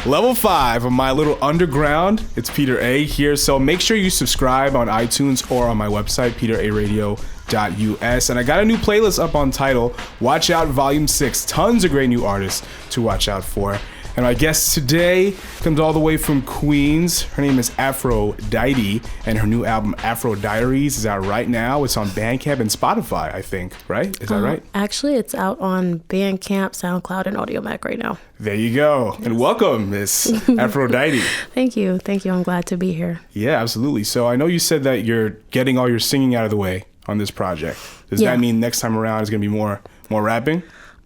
Level 5 of my little underground. It's Peter A here. So make sure you subscribe on iTunes or on my website, peteraradio.us. And I got a new playlist up on Tidal. Watch Out Volume 6. Tons of great new artists to watch out for. And my guest today comes all the way from Queens. Her name is Afr0dite, and her new album, Afro-Diaries, is out right now. It's on Bandcamp and Spotify, I think, right? Is that right? Actually, it's out on Bandcamp, SoundCloud, and AudioMac right now. There you go. Yes. And welcome, Miss Afr0dite. Thank you. I'm glad to be here. Yeah, absolutely. So I know you said that you're getting all your singing out of the way on this project. Does that mean next time around is going to be more rapping?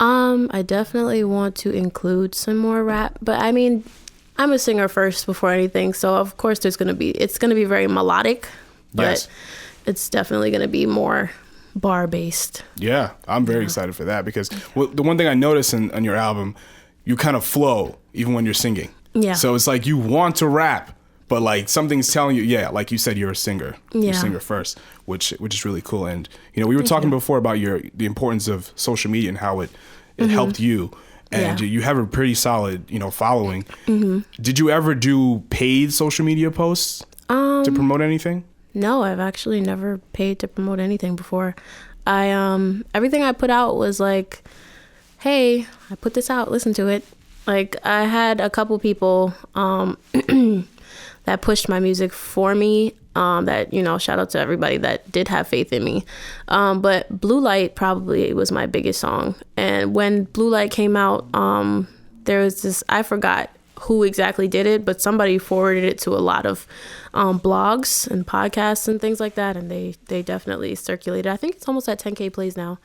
I definitely want to include some more rap, but I mean, I'm a singer first before anything, so of course it's going to be very melodic, but it's definitely going to be more bar based. Yeah, I'm very excited for that because the one thing I noticed on your album, you kind of flow even when you're singing. Yeah. So it's like you want to rap, but like something's telling you, like you said, you're a singer. Yeah. You're a singer first, which is really cool. And we were talking before about the importance of social media and how it helped you. And you have a pretty solid, following. Mm-hmm. Did you ever do paid social media posts to promote anything? No, I've actually never paid to promote anything before. Everything I put out was like, hey, I put this out, listen to it. Like I had a couple people that pushed my music for me, that, shout out to everybody that did have faith in me. But Blue Light probably was my biggest song. And when Blue Light came out, there was this, I forgot who exactly did it, but somebody forwarded it to a lot of blogs and podcasts and things like that. And they definitely circulated. I think it's almost at 10K plays now.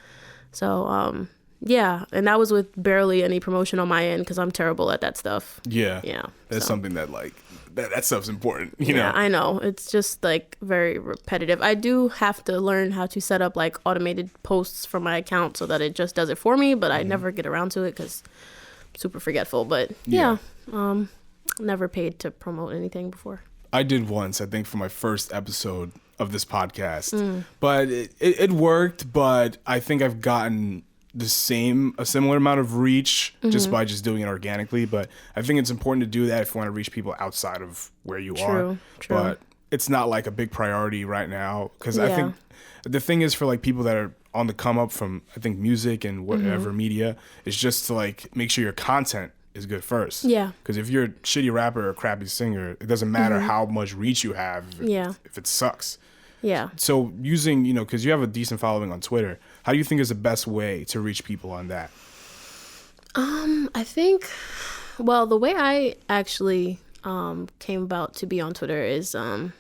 So, yeah, and that was with barely any promotion on my end because I'm terrible at that stuff. Yeah. That's something that that stuff's important, you know. Yeah, I know. It's just like very repetitive. I do have to learn how to set up like automated posts for my account so that it just does it for me, but I never get around to it because I'm super forgetful. But never paid to promote anything before. I did once, I think, for my first episode of this podcast, but it worked. But I think I've gotten a similar amount of reach just by doing it organically. But I think it's important to do that if you want to reach people outside of where you are. True. But it's not like a big priority right now because I think the thing is for like people that are on the come up from, I think, music and whatever media is just to like make sure your content is good first. Yeah. Because if you're a shitty rapper or a crappy singer, it doesn't matter how much reach you have if it sucks. Yeah. So using, because you have a decent following on Twitter, how do you think is the best way to reach people on that? I think, the way I actually came about to be on Twitter is I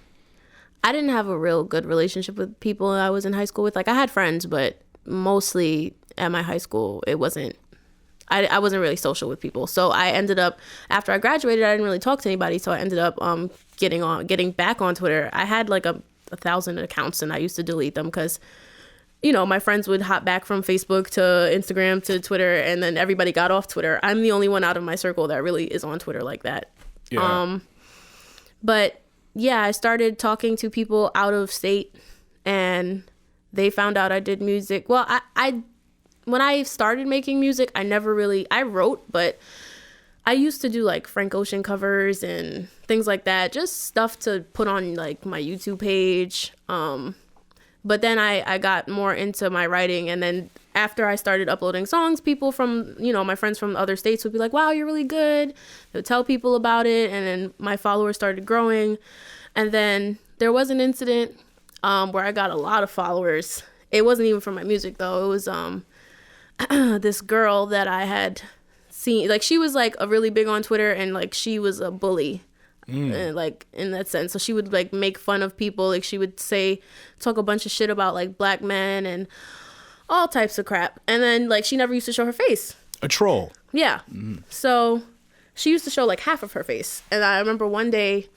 didn't have a real good relationship with people I was in high school with. Like I had friends, but mostly at my high school, I wasn't really social with people. So I ended up, after I graduated, I didn't really talk to anybody. So I ended up getting back on Twitter. I had like 1,000 accounts and I used to delete them because, my friends would hop back from Facebook to Instagram to Twitter and then everybody got off Twitter. I'm the only one out of my circle that really is on Twitter like that. Yeah. But yeah, I started talking to people out of state and they found out I did music. Well, I when I started making music, I wrote, but I used to do like Frank Ocean covers and things like that, just stuff to put on like my YouTube page. But then I got more into my writing, and then after I started uploading songs, people from, my friends from other states would be like, wow, you're really good. They would tell people about it, and then my followers started growing. And then there was an incident where I got a lot of followers. It wasn't even from my music though. It was this girl that I had seen, like she was like a really big on Twitter, and like she was a bully. Like in that sense. So she would like make fun of people. Like she would talk a bunch of shit about like black men and all types of crap. And then like she never used to show her face. A troll. Yeah. So she used to show like half of her face. And I remember one day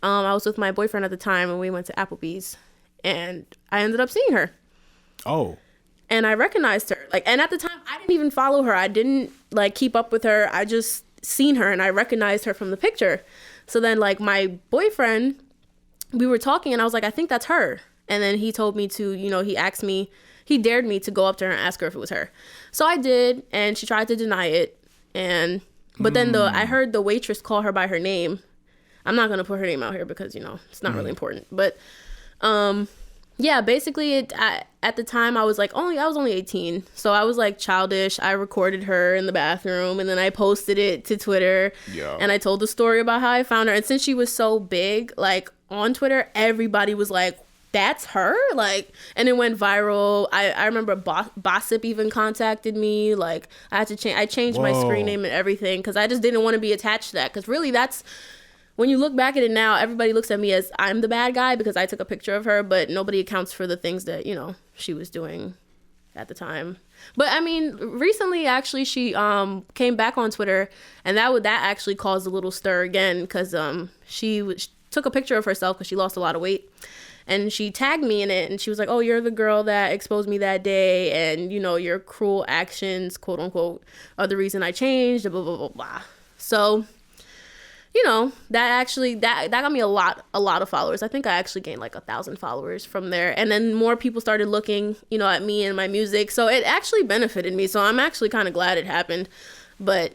I was with my boyfriend at the time and we went to Applebee's and I ended up seeing her. Oh. And I recognized her. Like, and at the time I didn't even follow her. I didn't like keep up with her. I just seen her and I recognized her from the picture. So then like my boyfriend, we were talking and I was like, I think that's her. And then he told me to, he dared me to go up to her and ask her if it was her. So I did. And she tried to deny it. And But then I heard the waitress call her by her name. I'm not gonna put her name out here because it's not really important. But yeah, basically at the time I was only 18, so I was like childish. I recorded her in the bathroom and then I posted it to Twitter. Yeah. And I told the story about how I found her. And since she was so big, like on Twitter, everybody was like, "That's her!" Like, and it went viral. I remember Bossip even contacted me. Like, I had to change. I changed my screen name and everything because I just didn't want to be attached to that. Because really, that's. When you look back at it now, everybody looks at me as I'm the bad guy because I took a picture of her, but nobody accounts for the things that, she was doing at the time. But I mean, recently, actually, she came back on Twitter, and that actually caused a little stir again because she took a picture of herself because she lost a lot of weight. And she tagged me in it, and she was like, "Oh, you're the girl that exposed me that day, and, your cruel actions, quote unquote, are the reason I changed, blah, blah, blah, blah." So... that actually that got me a lot of followers. I think I actually gained like 1,000 followers from there, and then more people started looking at me and my music, so it actually benefited me. So I'm actually kind of glad it happened. But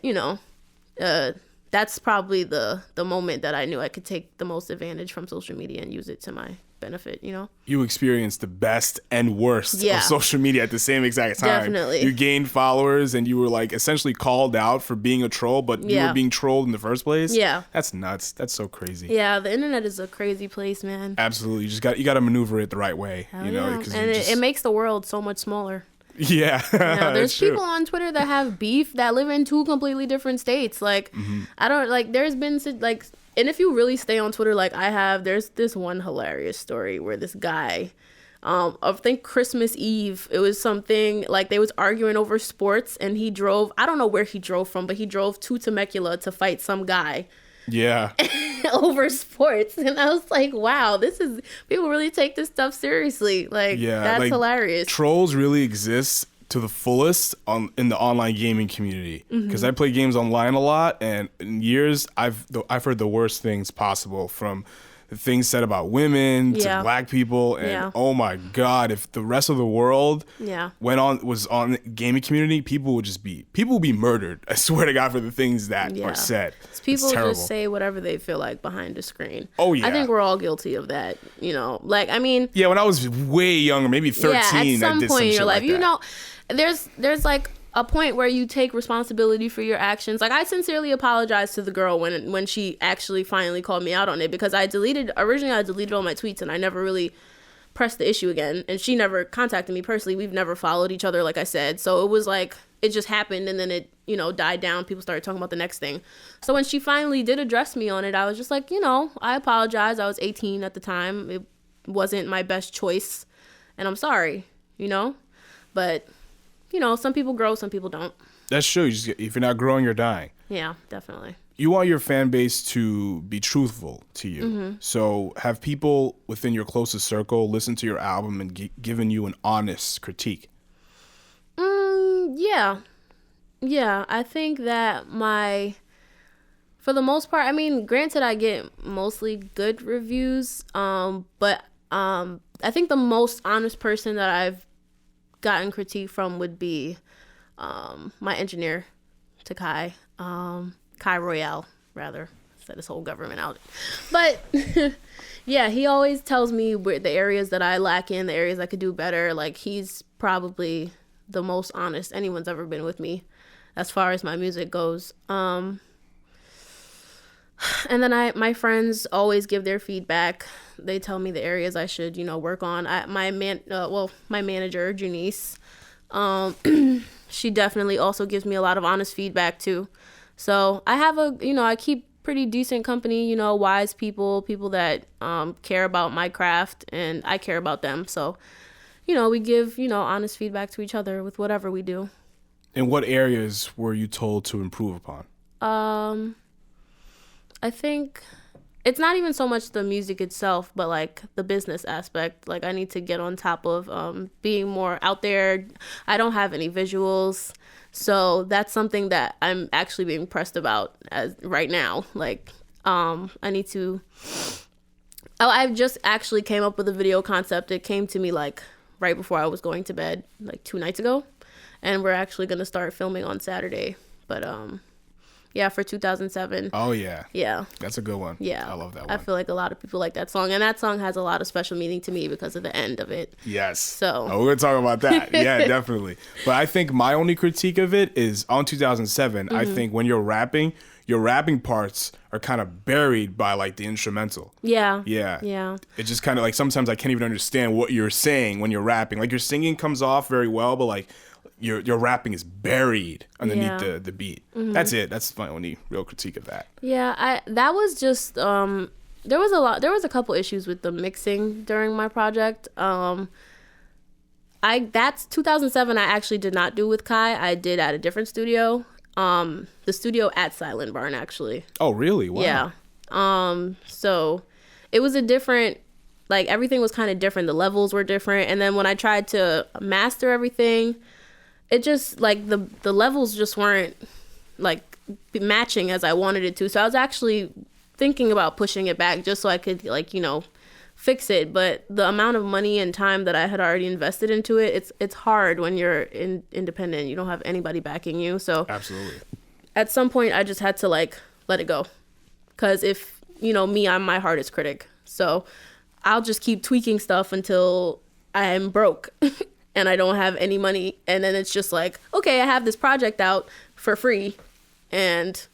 that's probably the moment that I knew I could take the most advantage from social media and use it to my benefit. You experienced the best and worst of social media at the same exact time. Definitely. You gained followers and you were like essentially called out for being a troll, but you were being trolled in the first place. Yeah. That's nuts. That's so crazy. Yeah, the internet is a crazy place, man. Absolutely. You got to maneuver it the right way. And it makes the world so much smaller. Yeah. There's people on Twitter that have beef that live in 2 completely different states. Like, I don't like. There's been like. And if you really stay on Twitter like I have, there's this one hilarious story where this guy, I think Christmas Eve, it was something like they was arguing over sports, and he drove, I don't know where he drove from, but he drove to Temecula to fight some guy. Yeah. Over sports. And I was like, wow, people really take this stuff seriously. Like, that's hilarious. Trolls really exist to the fullest in the online gaming community, because I play games online a lot, and in years I've heard the worst things possible, from things said about women to black people, and oh my god, if the rest of the world was on the gaming community, people would be murdered. I swear to God, for the things that are said. People just say whatever they feel like behind a screen. Oh yeah, I think we're all guilty of that. Like, I mean, when I was way younger, maybe 13, at some point in your life, like there's like a point where you take responsibility for your actions. Like, I sincerely apologize to the girl when she actually finally called me out on it, because originally I deleted all my tweets and I never really pressed the issue again, and she never contacted me personally. We've never followed each other, like I said. So it was like, it just happened, and then it, died down. People started talking about the next thing. So when she finally did address me on it, I was just like, I apologize. I was 18 at the time. It wasn't my best choice, and I'm sorry, But, some people grow, some people don't. That's true. If you're not growing, you're dying. Yeah, definitely. You want your fan base to be truthful to you. So have people within your closest circle listen to your album and given you an honest critique? Yeah. Yeah, I think that for the most part, I mean, granted, I get mostly good reviews, but I think the most honest person that I've gotten critique from would be my engineer, Takai, Kai Royale, rather. Set his whole government out. But yeah, he always tells me where the areas that I lack in, the areas I could do better. Like, he's probably the most honest anyone's ever been with me as far as my music goes. And then my friends always give their feedback. They tell me the areas I should, work on. My manager, Janice, she definitely also gives me a lot of honest feedback too. So I have I keep pretty decent company, wise people that care about my craft, and I care about them. So, we give, honest feedback to each other with whatever we do. In what areas were you told to improve upon? I think it's not even so much the music itself, but like the business aspect. Like, I need to get on top of being more out there. I don't have any visuals, so that's something that I'm actually being pressed about right now. Like, I need to. I've just actually came up with a video concept. It came to me like right before I was going to bed, like 2 nights ago, and we're actually gonna start filming on Saturday. But Yeah, for 2007. Oh, yeah. Yeah. That's a good one. Yeah. I love that one. I feel like a lot of people like that song. And that song has a lot of special meaning to me because of the end of it. Yes. So. Oh, we're going to talk about that. Yeah, definitely. But I think my only critique of it is on 2007, I think when you're rapping, your rapping parts are kind of buried by like the instrumental. Yeah. Yeah. Yeah. It just kind of like sometimes I can't even understand what you're saying when you're rapping. Like your singing comes off very well, but like your rapping is buried underneath the beat. That's it. That's my only real critique of that. Yeah, that was just there was a couple issues with the mixing during my project. That's 2007 I actually did not do with Kai. I did at a different studio. The studio at Silent Barn, actually. Oh, really? Wow. Yeah. So it was a different, like everything was kind of different. The levels were different. And then when I tried to master everything, it just like the levels just weren't like matching as I wanted it to. So I was actually thinking about pushing it back just so I could like, fix it. But the amount of money and time that I had already invested into it, it's hard when you're independent. You don't have anybody backing you. So absolutely. At some point I just had to like let it go. Cause if, me, I'm my hardest critic. So I'll just keep tweaking stuff until I'm broke and I don't have any money. And then it's just like, okay, I have this project out for free and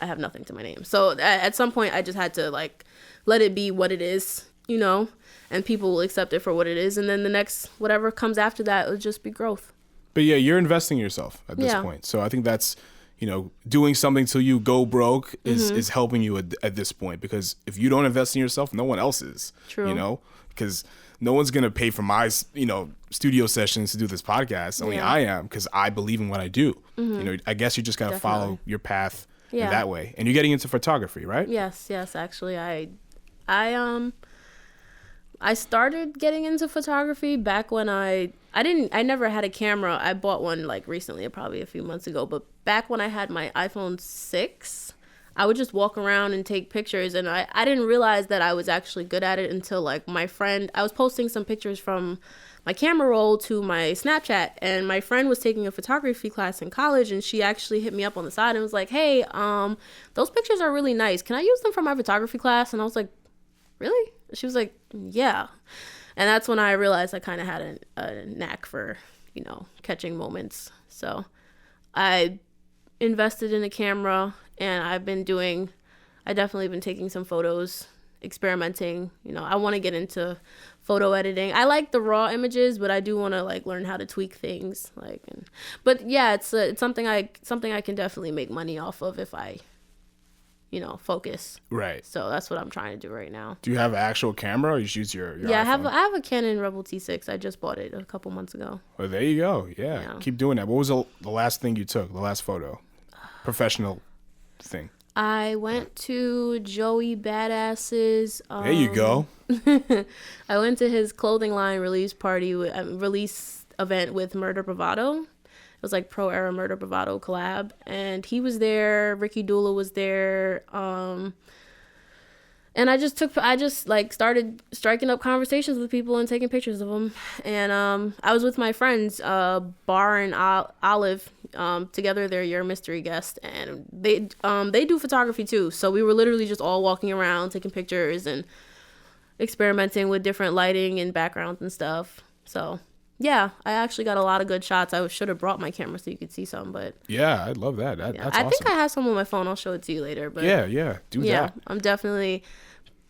I have nothing to my name. So at some point I just had to like let it be what it is, and people will accept it for what it is. And then the next, whatever comes after that, it'll just be growth. But yeah, you're investing in yourself at this point. So I think that's, doing something till you go broke is helping you at this point, because if you don't invest in yourself, no one else is. True. Because no one's going to pay for my, studio sessions to do this podcast. Only I am, because I believe in what I do. I guess you just got to follow your path in that way. And you're getting into photography, right? Yes. Actually, I started getting into photography back when I never had a camera. I bought one like recently, probably a few months ago. But back when I had my iPhone 6, I would just walk around and take pictures. And I didn't realize that I was actually good at it until like my friend, I was posting some pictures from my camera roll to my Snapchat. And my friend was taking a photography class in college. And she actually hit me up on the side and was like, hey, those pictures are really nice. Can I use them for my photography class? And I was like, really? She was like, yeah. And that's when I realized I kind of had a knack for, catching moments. So I invested in a camera and I've definitely been taking some photos, experimenting. I want to get into photo editing. I like the raw images, but I do want to like learn how to tweak things. But yeah, it's something I can definitely make money off of if I focus. Right. So that's what I'm trying to do right now. Do you have an actual camera or you just use your Yeah, iPhone? I have a Canon Rebel T6. I just bought it a couple months ago. Well, there you go. Yeah. Keep doing that. What was the last thing you took? The last photo? Professional thing. I went to Joey Badass's. There you go. I went to his clothing line release event with Murder Bravado. It was like Pro Era Murder Bravado collab, and he was there. Ricky Dula was there, and I just started striking up conversations with people and taking pictures of them. And I was with my friends, Bar and Olive. Together they're your mystery guest, and they do photography too. So we were literally just all walking around taking pictures and experimenting with different lighting and backgrounds and stuff. So. Yeah, I actually got a lot of good shots. I should have brought my camera so you could see some, but... Yeah, I'd love that. That's awesome. I think I have some on my phone. I'll show it to you later, but... Yeah, do that. Yeah, I'm definitely...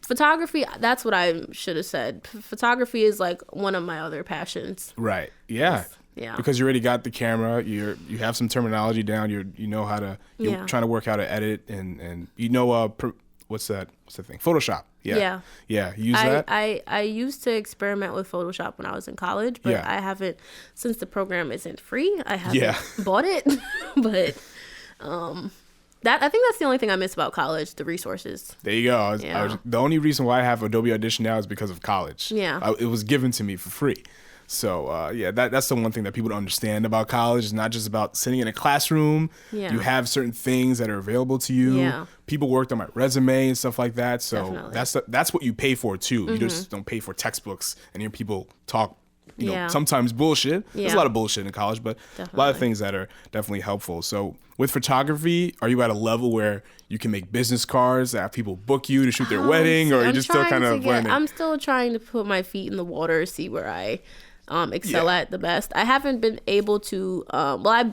Photography, that's what I should have said. Photography is like one of my other passions. Right, yeah. Yeah. Because you already got the camera, you have some terminology down, you know how to... You're trying to work how to edit, and what's that thing? Photoshop. Yeah. You use that? I used to experiment with Photoshop when I was in college, but I haven't, since the program isn't free, I haven't bought it. But I think that's the only thing I miss about college, the resources. There you go. The only reason why I have Adobe Audition now is because of college. Yeah. It was given to me for free. So, that's the one thing that people don't understand about college. It's not just about sitting in a classroom. Yeah. You have certain things that are available to you. Yeah. People worked on my resume and stuff like that. So that's what you pay for, too. Mm-hmm. You just don't pay for textbooks and hear people talk sometimes bullshit. There's a lot of bullshit in college, but Definitely. a lot of things that are definitely helpful. So with photography, are you at a level where you can make business cards that have people book you to shoot their wedding, or are you just still kind of learning? I'm still trying to put my feet in the water, see where I excel at the best. I haven't been able to, I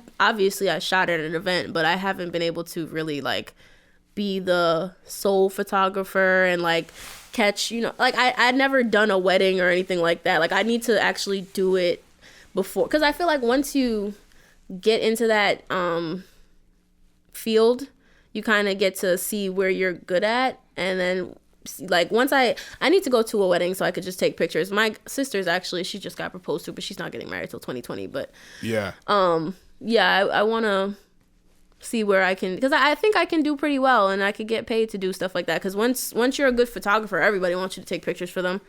shot at an event, but I haven't been able to really like be the sole photographer and like catch, like I'd never done a wedding or anything like that. Like I need to actually do it before, because I feel like once you get into that field, you kind of get to see where you're good at, and then like once I need to go to a wedding so I could just take pictures. My sister's actually, she just got proposed to, but she's not getting married till 2020. But I want to see where I can, because I think I can do pretty well, and I could get paid to do stuff like that. Because once you're a good photographer, everybody wants you to take pictures for them.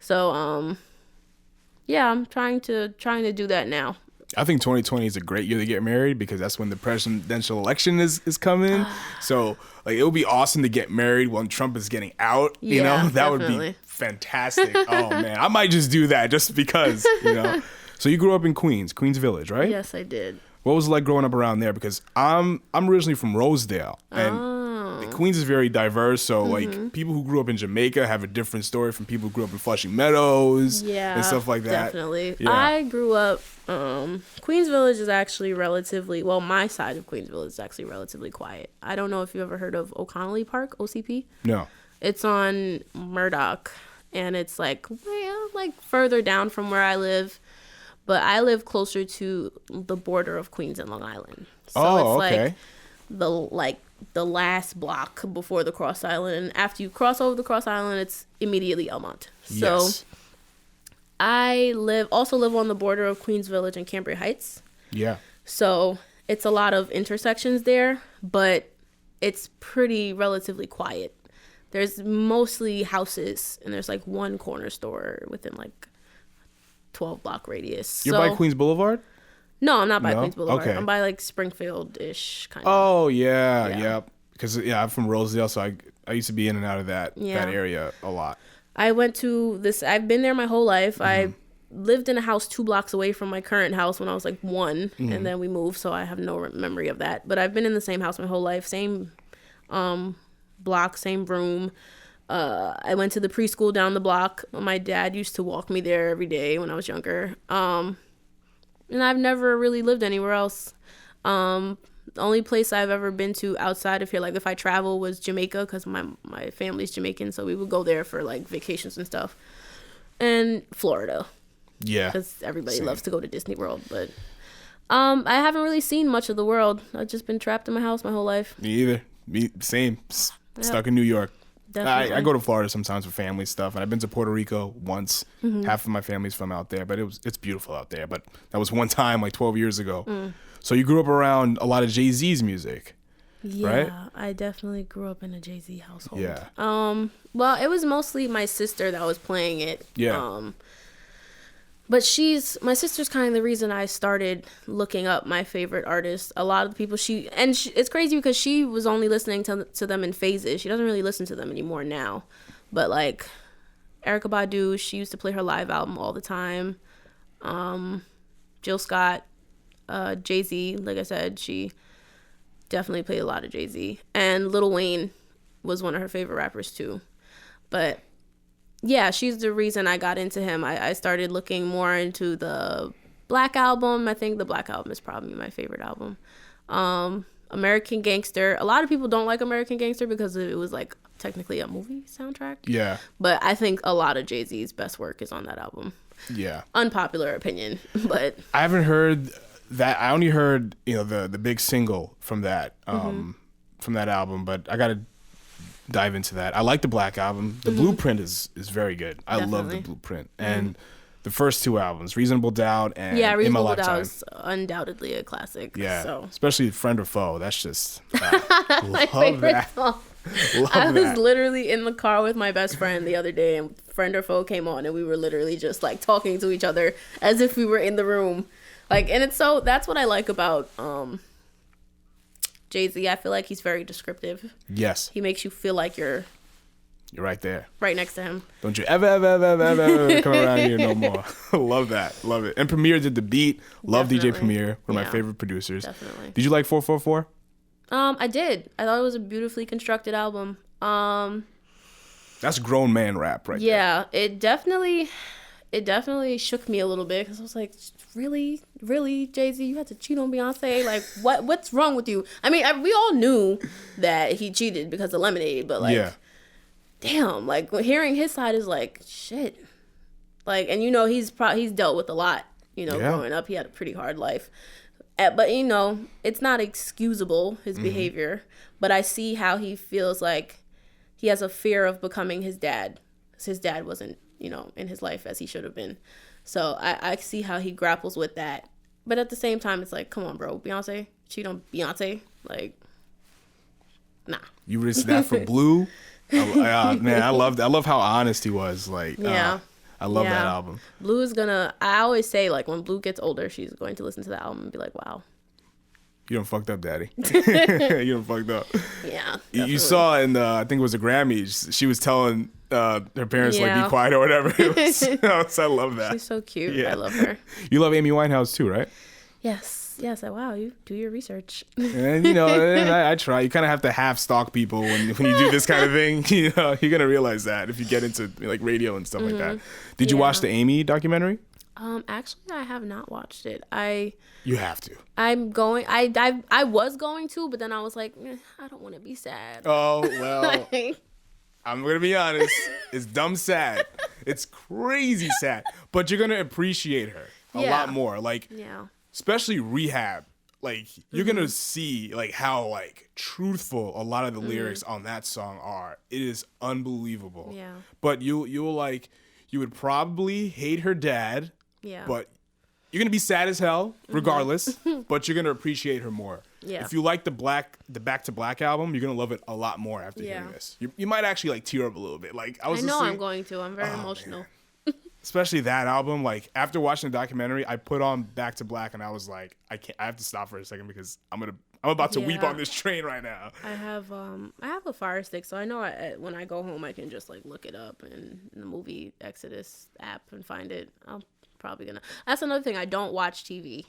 So I'm trying to do that now. I think 2020 is a great year to get married, because that's when the presidential election is coming. So like it would be awesome to get married when Trump is getting out. That definitely. would be fantastic. Oh man, I might just do that just because. So you grew up in Queens Village, right? Yes, I did. What was it like growing up around there? Because I'm originally from Rosedale, and Queens is very diverse. So like people who grew up in Jamaica have a different story from people who grew up in Flushing Meadows and stuff like that. Definitely. Yeah. I grew up, Queens Village is actually relatively, well, my side of Queens Village is actually relatively quiet. I don't know if you've ever heard of O'Connelly Park, OCP. No. It's on Murdoch, and it's like further down from where I live. But I live closer to the border of Queens and Long Island. So it's like the last block before the Cross Island. And after you cross over the Cross Island, it's immediately Elmont. So I also live on the border of Queens Village and Cambria Heights. Yeah. So it's a lot of intersections there, but it's pretty relatively quiet. There's mostly houses, and there's like one corner store within like 12-block radius. You're by Queens Boulevard? No, I'm not by Queens Boulevard. Okay. I'm by like Springfield-ish kind of. Oh, yeah. Because I'm from Rosedale, so I used to be in and out of that area a lot. I've been there my whole life. I lived in a house 2 blocks away from my current house when I was like 1, and then we moved, so I have no memory of that. But I've been in the same house my whole life, same block, same room. I went to the preschool down the block. My dad used to walk me there every day when I was younger. And I've never really lived anywhere else. The only place I've ever been to outside of here, like if I travel, was Jamaica, because my family's Jamaican, so we would go there for like vacations and stuff. And Florida. Yeah. Because everybody loves to go to Disney World. But I haven't really seen much of the world. I've just been trapped in my house my whole life. Me either. Same. Stuck in New York. I go to Florida sometimes for family stuff, and I've been to Puerto Rico once. Half of my family's from out there, but it's beautiful out there. But that was one time, like 12 years ago. So you grew up around a lot of Jay-Z's music, right? Yeah, I definitely grew up in a Jay-Z household. Yeah. Well, it was mostly my sister that was playing it. Yeah. But my sister's kind of the reason I started looking up my favorite artists. A lot of the people it's crazy because she was only listening to them in phases. She doesn't really listen to them anymore now. But like Erykah Badu, she used to play her live album all the time. Jill Scott, Jay-Z, like I said, she definitely played a lot of Jay-Z. And Lil Wayne was one of her favorite rappers too. But yeah, she's the reason I got into him. I started looking more into the Black Album. I think the Black Album is probably my favorite album. American Gangster. A lot of people don't like American Gangster because it was like technically a movie soundtrack. Yeah. But I think a lot of Jay-Z's best work is on that album. Yeah. Unpopular opinion, but I haven't heard that. I only heard, the big single from that album, but I got to dive into that. I like the Black Album. The Blueprint is very good. I love the Blueprint. And the first 2 albums, Reasonable Doubt and In My Lifetime. Doubt is undoubtedly a classic. Yeah. So. Especially Friend or Foe. That's just my favorite song. I was literally in the car with my best friend the other day, and Friend or Foe came on, and we were literally just like talking to each other as if we were in the room. Like, and that's what I like about Jay-Z. I feel like he's very descriptive. Yes. He makes you feel like you're You're right there. Right next to him. Don't you ever come around here no more. Love that. Love it. And Premier did the beat. Love DJ Premier. One of my favorite producers. Definitely. Did you like 444? I did. I thought it was a beautifully constructed album. That's grown man rap right there. Yeah, it definitely shook me a little bit because I was like, really, Jay-Z, you had to cheat on Beyonce? Like, what's wrong with you? I mean, we all knew that he cheated because of Lemonade, but like, damn, like hearing his side is like, shit. Like, and he's dealt with a lot. Growing up, he had a pretty hard life. But it's not excusable, his behavior. But I see how he feels like he has a fear of becoming his dad. Because his dad wasn't, in his life as he should have been. So I see how he grapples with that. But at the same time, it's like, come on, bro. Beyonce? Cheat on Beyonce? Like, nah. You risked that for Blue? Man, I love how honest he was. Like, I love that album. Blue is I always say, like, when Blue gets older, she's going to listen to the album and be like, wow. You done fucked up, daddy. You done fucked up. Yeah. You saw in I think it was the Grammys, she was telling her parents, like, be quiet or whatever. I love that. She's so cute. Yeah. I love her. You love Amy Winehouse too, right? Yes. Wow, you do your research. And, I try. You kind of have to half stalk people when you do this kind of thing. You're going to realize that if you get into like radio and stuff like that. Did you watch the Amy documentary? Actually, I have not watched it. You have to. I'm going. I was going to, but then I was like, I don't want to be sad. Oh well. I'm gonna be honest. It's dumb sad. It's crazy sad. But you're gonna appreciate her a lot more. Like, especially Rehab. Like, you're gonna see like how like truthful a lot of the lyrics on that song are. It is unbelievable. Yeah. But you would probably hate her dad. Yeah. But you're gonna be sad as hell, regardless. But you're gonna appreciate her more. Yeah. If you like the Back to Black album, you're gonna love it a lot more after hearing this. You might actually like tear up a little bit. Like I know I'm going to. I'm very emotional. Especially that album. Like after watching the documentary, I put on Back to Black and I was like, I have to stop for a second because I'm about to weep on this train right now. I have a Fire Stick, so I know when I go home I can just like look it up in the movie Exodus app and find it. I'm probably gonna. That's another thing. I don't watch TV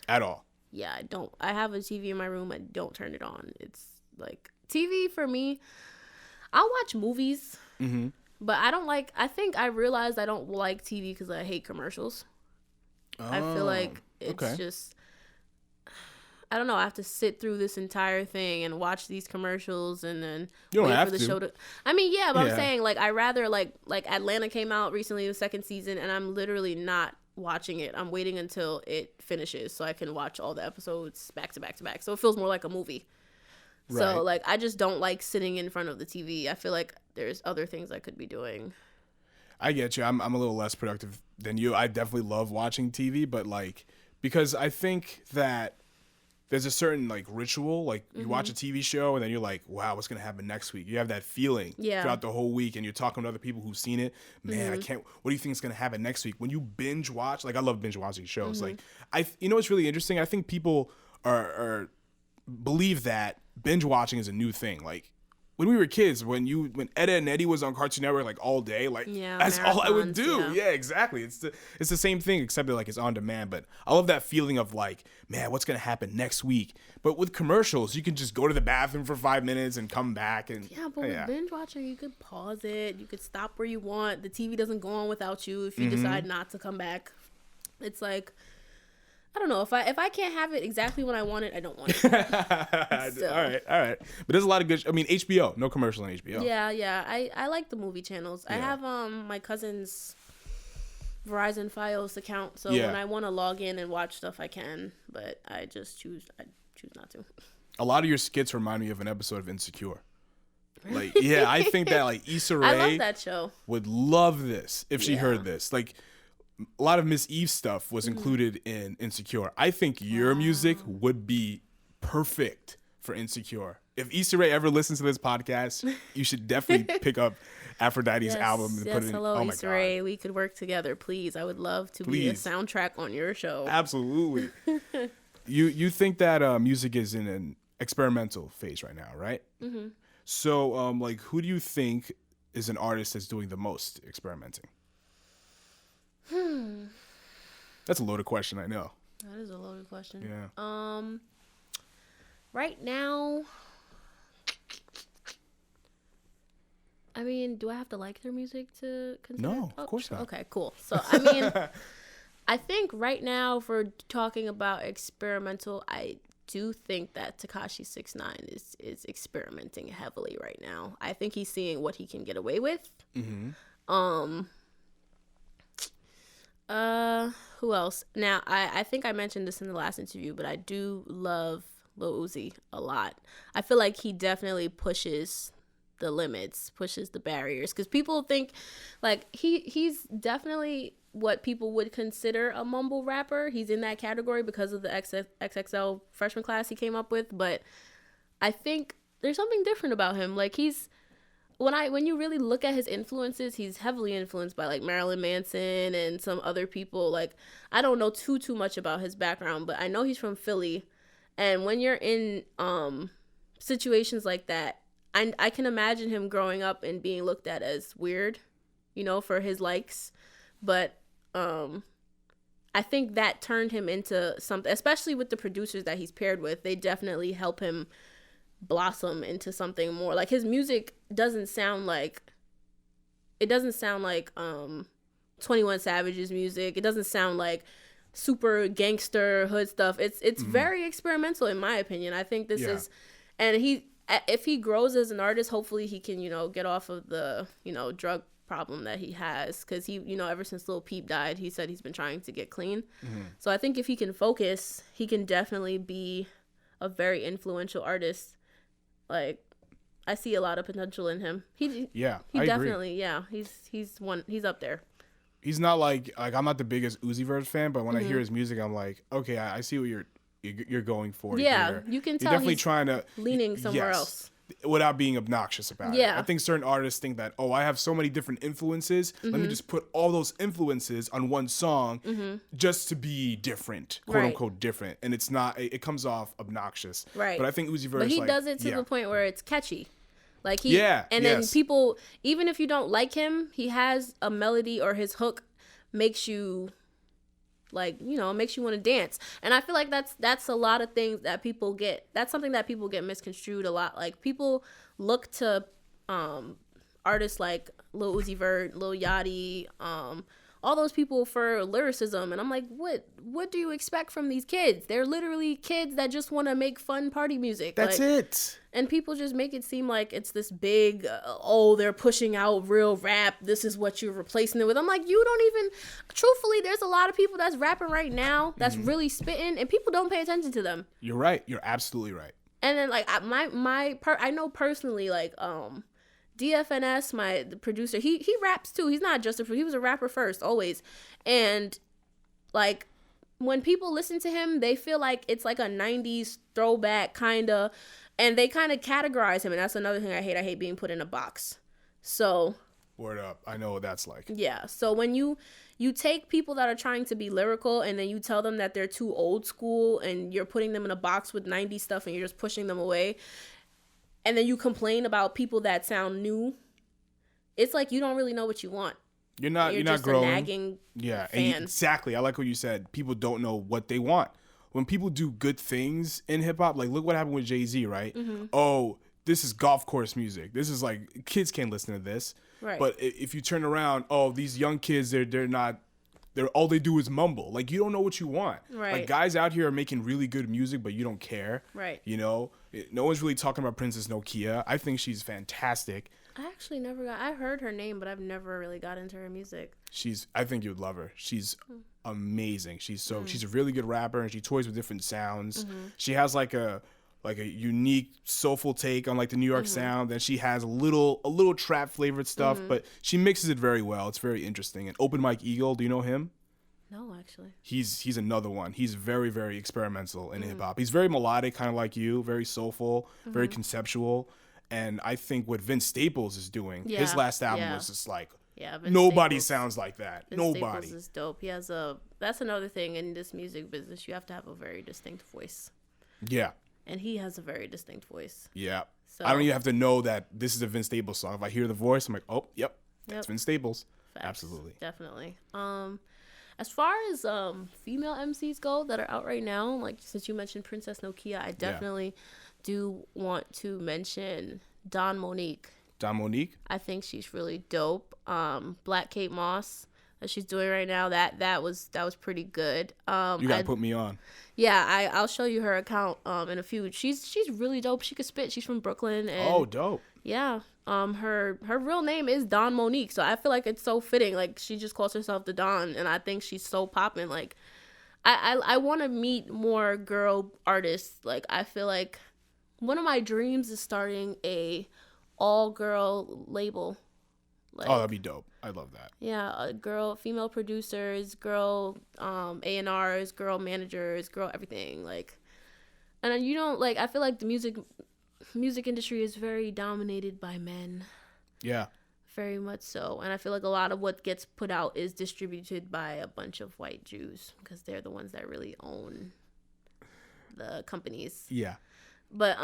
at all. Yeah, I don't. I have a TV in my room. I don't turn it on. It's like TV for me. I'll watch movies, but I don't like. I think I realized I don't like TV because I hate commercials. I feel like it's just. I don't know. I have to sit through this entire thing and watch these commercials and then wait for the show to. I mean, yeah, but I'm saying like I rather like Atlanta came out recently, the second season, and I'm literally not watching it. I'm waiting until it finishes so I can watch all the episodes back to back to back. So it feels more like a movie. Right. So like I just don't like sitting in front of the TV. I feel like there's other things I could be doing. I get you. I'm a little less productive than you. I definitely love watching TV, but like because I think that there's a certain like ritual, like you watch a TV show and then you're like, wow, what's going to happen next week? You have that feeling throughout the whole week and you're talking to other people who've seen it. Man, what do you think is going to happen next week? When you binge watch, like I love binge watching shows. Like what's really interesting? I think people are believe that binge watching is a new thing. Like when we were kids, when Ed, Edd n Eddy was on Cartoon Network like all day, like that's all I would do. Yeah, exactly. It's the same thing except that like it's on demand. But I love that feeling of like, man, what's gonna happen next week? But with commercials, you can just go to the bathroom for 5 minutes and come back and with binge watching, you could pause it. You could stop where you want. The TV doesn't go on without you if you decide not to come back. It's like. I don't know. If I can't have it exactly when I want it, I don't want it. So. All right. But there's a lot of good. I mean, HBO. No commercial on HBO. Yeah. I like the movie channels. Yeah. I have my cousin's Verizon Fios account, so when I want to log in and watch stuff, I can. But I choose not to. A lot of your skits remind me of an episode of Insecure. Like, yeah, I think that like Issa Rae I love that show. Would love this if she heard this. Like. A lot of Miss Eve stuff was included in Insecure. I think your music would be perfect for Insecure. If Issa Rae ever listens to this podcast, you should definitely pick up Afr0dite's album and put it in. Hello, Issa Rae. We could work together, please. I would love to be a soundtrack on your show. Absolutely. You think that music is in an experimental phase right now, right? So, like, who do you think is an artist that's doing the most experimenting? That's a loaded question, I know. That is a loaded question. Yeah. Right now, I mean, do I have to like their music to consider? No, of course not. Okay, cool. So, I mean, I think right now, if we're talking about experimental, I do think that Tekashi 6ix9ine is experimenting heavily right now. I think he's seeing what he can get away with. Who else? Now, I think I mentioned this in the last interview, but I do love Lil Uzi a lot. I feel like he definitely pushes the limits, pushes the barriers, because people think like he's definitely what people would consider a mumble rapper. He's in that category because of the XXL freshman class he came up with, but I think there's something different about him. Like when you really look at his influences, he's heavily influenced by like Marilyn Manson and some other people. Like, I don't know too much about his background, but I know he's from Philly. And when you're in situations like that, I can imagine him growing up and being looked at as weird, for his likes. But I think that turned him into something, especially with the producers that he's paired with. They definitely help him blossom into something more. Like, his music doesn't sound like 21 Savage's music. It doesn't sound like super gangster hood stuff. It's very experimental, in my opinion. I think this is, and if he grows as an artist, hopefully he can, get off of the, drug problem that he has, because he, ever since Lil Peep died, he said he's been trying to get clean. So I think if he can focus, he can definitely be a very influential artist. Like, I see a lot of potential in him. He I definitely agree. He's up there. He's not like I'm not the biggest Uzi Vert fan, but when I hear his music, I'm like, okay, I see what you're going for. Yeah, here. you can You're tell definitely he's trying to leaning somewhere else without being obnoxious about it. Yeah. I think certain artists think that, I have so many different influences. Let me just put all those influences on one song just to be different, quote unquote different. And it's not, it comes off obnoxious. Right. But I think Uzi Vert, but he does it to the point where it's catchy. Like then people, even if you don't like him, he has a melody, or his hook makes you makes you want to dance. And I feel like that's a lot of things that people get. That's something that people get misconstrued a lot. Like, people look to artists like Lil Uzi Vert, Lil Yachty, all those people for lyricism, and I'm like, what do you expect from these kids? They're literally kids that just want to make fun party music. That's it. And people just make it seem like it's this big, they're pushing out real rap, this is what you're replacing it with. I'm like, you don't even, truthfully, there's a lot of people that's rapping right now that's really spitting, and people don't pay attention to them. You're right. You're absolutely right. And then, like, I know personally, like, DFNS, the producer, he raps too. He's not just he was a rapper first, always. And, like, when people listen to him, they feel like it's like a 90s throwback kind of, and they kind of categorize him. And that's another thing I hate. I hate being put in a box. So, word up. I know what that's like. Yeah. So when you take people that are trying to be lyrical, and then you tell them that they're too old school, and you're putting them in a box with 90s stuff, and you're just pushing them away, and then you complain about people that sound new, it's like you don't really know what you want. You're not just growing. A nagging fan. Exactly. I like what you said. People don't know what they want. When people do good things in hip hop, like, look what happened with Jay-Z, right? Oh, this is golf course music. This is like, kids can't listen to this. Right. But if you turn around, these young kids, they're not, all they do is mumble. Like, you don't know what you want. Right. Like, guys out here are making really good music, but you don't care. Right. No one's really talking about Princess Nokia. I think she's fantastic. I actually I heard her name, but I've never really got into her music. I think you'd love her. She's amazing. She's a really good rapper, and she toys with different sounds. She has like a unique soulful take on like the New York sound. Then she has a little trap flavored stuff, but she mixes it very well. It's very interesting. And Open Mike Eagle, do you know him? No, actually. He's another one. He's very, very experimental in hip hop. He's very melodic, kind of like you, very soulful, very conceptual. And I think what Vince Staples is doing, his last album was just like, nobody sounds like that. Nobody. Staples is dope. He has that's another thing in this music business. You have to have a very distinct voice. Yeah. And he has a very distinct voice. Yeah. So I don't even have to know that this is a Vince Staples song. If I hear the voice, I'm like, oh, yep. That's Vince Staples. Facts. Absolutely. Definitely. As far as female MCs go that are out right now, like since you mentioned Princess Nokia, I definitely do want to mention Dawn Monique. Dawn Monique? I think she's really dope. Black Kate Moss that she's doing right now, that was pretty good. You gotta put me on. Yeah, I'll show you her account in a few. She's really dope. She could spit. She's from Brooklyn. And dope. yeah. Her real name is Dawn Monique, so I feel like it's so fitting. Like she just calls herself the Dawn, and I think she's so popping. Like I want to meet more girl artists. Like I feel like one of my dreams is starting a all girl label. Like, that'd be dope. I love that. Yeah, female producers, girl A&Rs, girl managers, girl everything. Like, and you don't like. I feel like the music industry is very dominated by men. Yeah. Very much so. And I feel like a lot of what gets put out is distributed by a bunch of white Jews because they're the ones that really own the companies. Yeah. But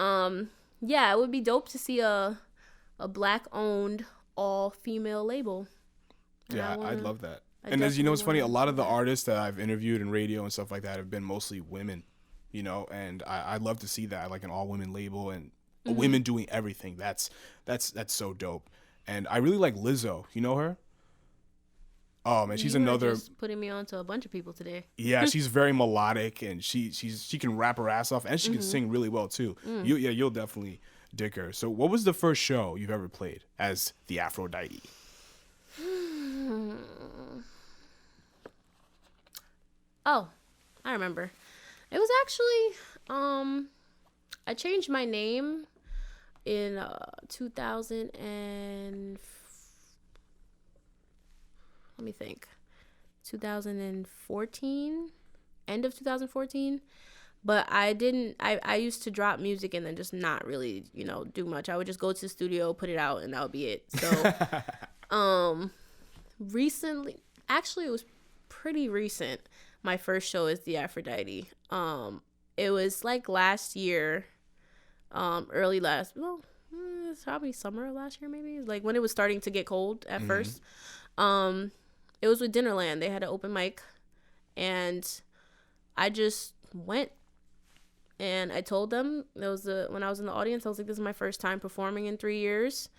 yeah, it would be dope to see a black owned all female label. And yeah, I'd love that. I and as you know, it's funny, a lot of the that. artists that I've interviewed in radio and stuff like that have been mostly women, you know, and I'd love to see that, like an all women label and women doing everything. That's so dope. And I really like Lizzo. You know her? Oh man, she's another. Just putting me on to a bunch of people today. Yeah, she's very melodic and she can rap her ass off and she can sing really well too. You'll definitely dig her. So, what was the first show you've ever played as the Afr0dite? Oh, I remember. It was actually I changed my name in 2000 and let me think. 2014, end of 2014. But I used to drop music and then just not really, do much. I would just go to the studio, put it out, and that would be it. So, recently, actually, it was pretty recent. My first show is the Afr0dite. It was like last year, it's probably summer of last year, maybe. Like when it was starting to get cold at first. It was with Dinnerland. They had an open mic, and I just went. And I told them, when I was in the audience, I was like, this is my first time performing in 3 years.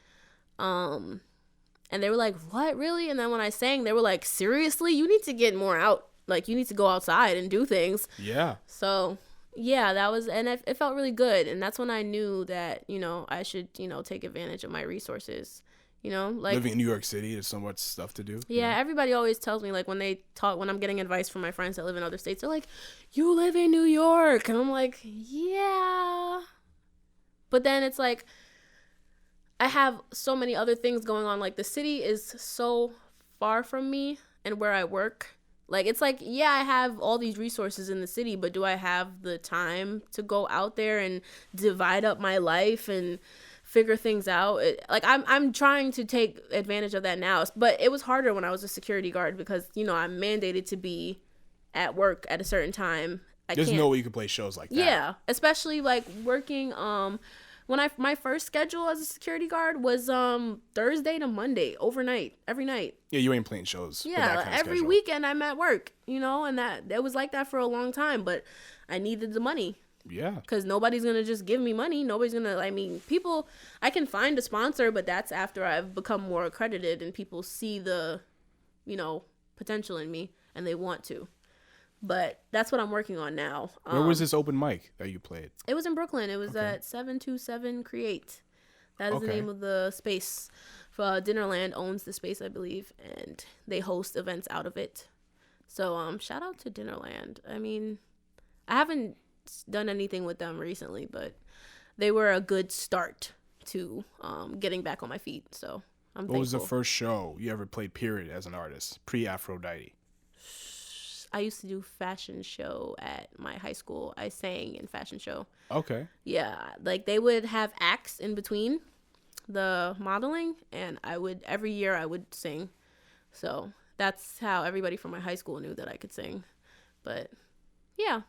And they were like, what, really? And then when I sang, they were like, seriously? You need to get more out. Like, you need to go outside and do things. Yeah. So, yeah, and it felt really good. And that's when I knew that, I should, take advantage of my resources. Like living in New York City, there's so much stuff to do. Yeah, everybody always tells me, like, when I'm getting advice from my friends that live in other states, they're like, you live in New York. And I'm like, yeah. But then it's like, I have so many other things going on. Like, the city is so far from me and where I work. Like, it's like, yeah, I have all these resources in the city, but do I have the time to go out there and divide up my life and figure things out? I'm trying to take advantage of that now, but it was harder when I was a security guard because I'm mandated to be at work at a certain time. There's no way you can play shows like that. Yeah, especially like working when my first schedule as a security guard was Thursday to Monday, overnight, every night. Yeah, you ain't playing shows. Yeah, every weekend I'm at work, and that it was like that for a long time, but I needed the money. Yeah. Because nobody's going to just give me money. Nobody's going to, people, I can find a sponsor, but that's after I've become more accredited and people see the, potential in me and they want to. But that's what I'm working on now. Where was this open mic that you played? It was in Brooklyn. It was at 727 Create. That is the name of the space. Dinnerland owns the space, I believe, and they host events out of it. So shout out to Dinnerland. I mean, I haven't done anything with them recently, but they were a good start to getting back on my feet. So I'm thankful. What was the first show you ever played, period, as an artist, pre-Afr0dite? I used to do fashion show at my high school. I sang in fashion show. Okay. Yeah, like they would have acts in between the modeling, and every year I would sing. So that's how everybody from my high school knew that I could sing. But yeah.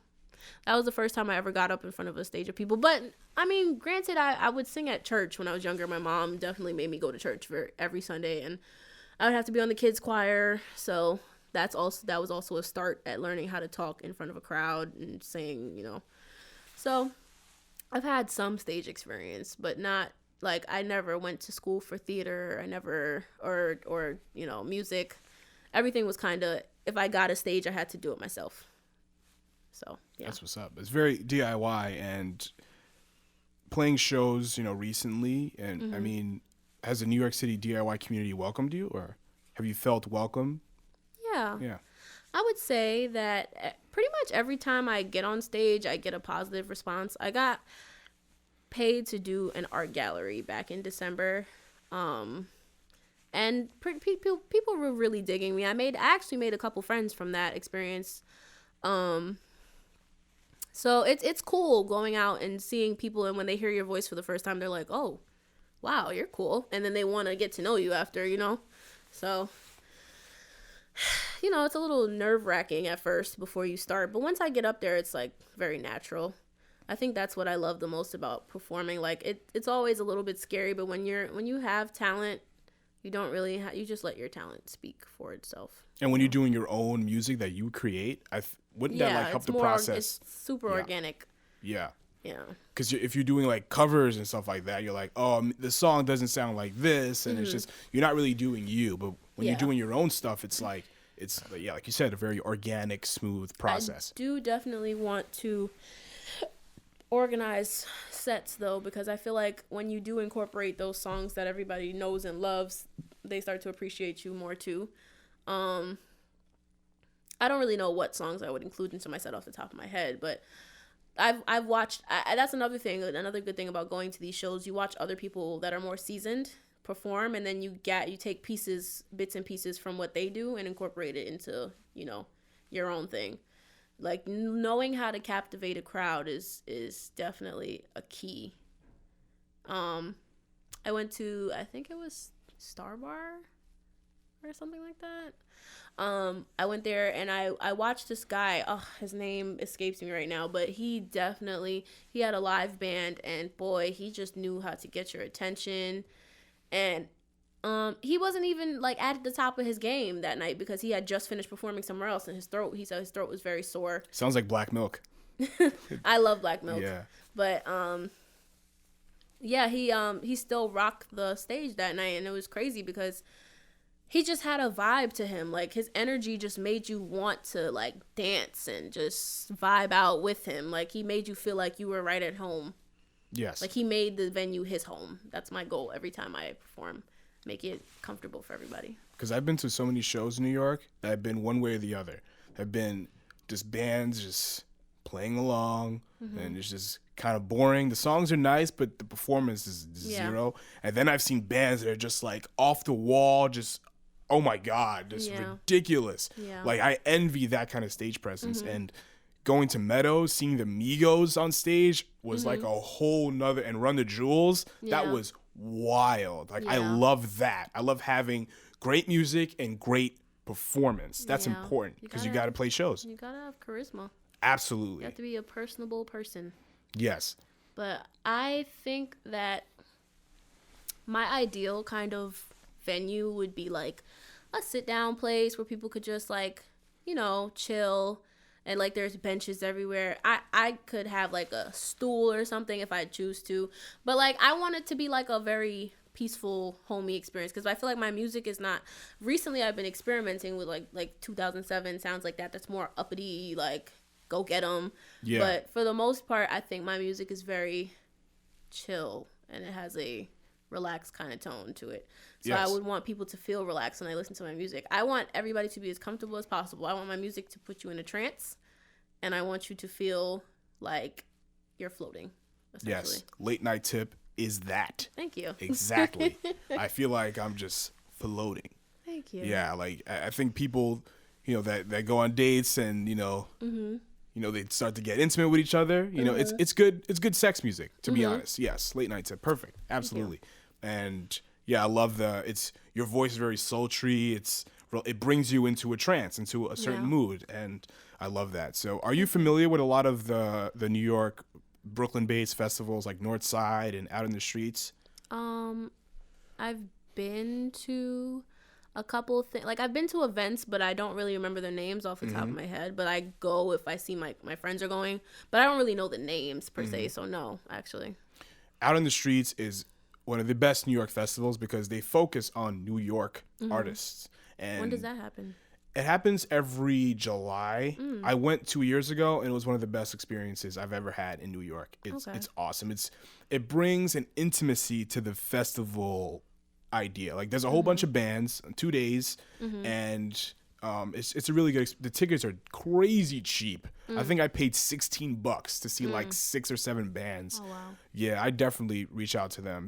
that was the first time I ever got up in front of a stage of people. But I mean, granted, I would sing at church when I was younger. My mom definitely made me go to church for every Sunday, and I would have to be on the kids choir. So that was also a start at learning how to talk in front of a crowd and sing, you know. So I've had some stage experience, but not like I never went to school for theater. I never or you know, music. Everything was kind of, if I got a stage, I had to do it myself. So yeah, that's what's up. It's very DIY. And playing shows, you know, recently, and I mean, has the New York City DIY community welcomed you, or have you felt welcome? Yeah. I would say that pretty much every time I get on stage, I get a positive response. I got paid to do an art gallery back in December. And people were really digging me. I actually made a couple friends from that experience. So it's cool going out and seeing people, and when they hear your voice for the first time, they're like, "Oh, wow, you're cool," and then they want to get to know you after, you know. So, you know, it's a little nerve-wracking at first before you start, but once I get up there, it's like very natural. I think that's what I love the most about performing. Like it's always a little bit scary, but when you have talent, you don't really you just let your talent speak for itself. And when you're doing your own music that you create, wouldn't that like help the process? It's super organic. Yeah. Yeah. Because if you're doing like covers and stuff like that, you're like, oh, the song doesn't sound like this, and it's just, you're not really doing you. But when you're doing your own stuff, it's like like you said, a very organic, smooth process. I do definitely want to organize sets though, because I feel like when you do incorporate those songs that everybody knows and loves, they start to appreciate you more too. I don't really know what songs I would include into my set off the top of my head, but I've watched. That's another thing. Another good thing about going to these shows, you watch other people that are more seasoned perform, and then you take bits and pieces from what they do and incorporate it into, you know, your own thing. Like knowing how to captivate a crowd is definitely a key. I went to, I think it was Star Bar or something like that. I went there and I watched this guy. Oh, his name escapes me right now, but he had a live band, and boy, he just knew how to get your attention. And he wasn't even like at the top of his game that night because he had just finished performing somewhere else, and he said his throat was very sore. Sounds like Black Milk. I love Black Milk. Yeah. But yeah, he still rocked the stage that night, and it was crazy because he just had a vibe to him. Like his energy just made you want to like dance and just vibe out with him. Like he made you feel like you were right at home. Yes. Like he made the venue his home. That's my goal every time I perform. Make it comfortable for everybody. Because I've been to so many shows in New York that have been one way or the other. Have been just bands just playing along, and it's just kind of boring. The songs are nice, but the performance is zero. And then I've seen bands that are just like off the wall, just, oh my God, just ridiculous. Yeah. Like I envy that kind of stage presence. And going to Meadows, seeing the Migos on stage was like a whole nother, and Run the Jewels, that was wild. Like I love that. I love having great music and great performance. That's important because you got to play shows. You got to have charisma. Absolutely. You have to be a personable person. Yes. But I think that my ideal kind of venue would be like a sit down place where people could just like, you know, chill, and like there's benches everywhere. I could have like a stool or something if I choose to, but like I want it to be like a very peaceful, homey experience, because I feel like my music is not. Recently I've been experimenting with like 2007 sounds like that. That's more uppity, like go get 'em. Yeah. But for the most part, I think my music is very chill, and it has a relaxed kind of tone to it. So I would want people to feel relaxed when they listen to my music. I want everybody to be as comfortable as possible. I want my music to put you in a trance, and I want you to feel like you're floating, essentially. Yes. Late night tip is that. Thank you. Exactly. I feel like I'm just floating. Thank you. Yeah, like I think people, you know, that go on dates and, you know, you know, they start to get intimate with each other. You know, it's good sex music, to be honest. Yes, late night tip, perfect, absolutely. And yeah, I love your voice is very sultry. It's it brings you into a trance, into a certain mood, and I love that. So are you familiar with a lot of the New York, Brooklyn-based festivals like Northside and Out in the Streets? I've been to a couple of things. Like, I've been to events, but I don't really remember their names off the top of my head. But I go if I see my friends are going. But I don't really know the names per se, so no, actually. Out in the Streets is one of the best New York festivals because they focus on New York artists. And when does that happen? It happens every July. I went 2 years ago, and it was one of the best experiences I've ever had in New York. It's awesome. It brings an intimacy to the festival idea. Like, there's a whole bunch of bands on 2 days, and it's a really good. The tickets are crazy cheap. I think I paid $16 to see like 6 or 7 bands. Oh wow! Yeah, I definitely reach out to them.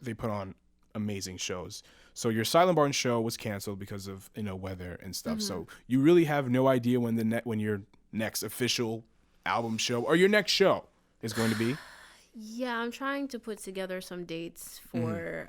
They put on amazing shows. So your Silent Barn show was canceled because of weather and stuff. So you really have no idea when your next official album show or your next show is going to be. Yeah, I'm trying to put together some dates for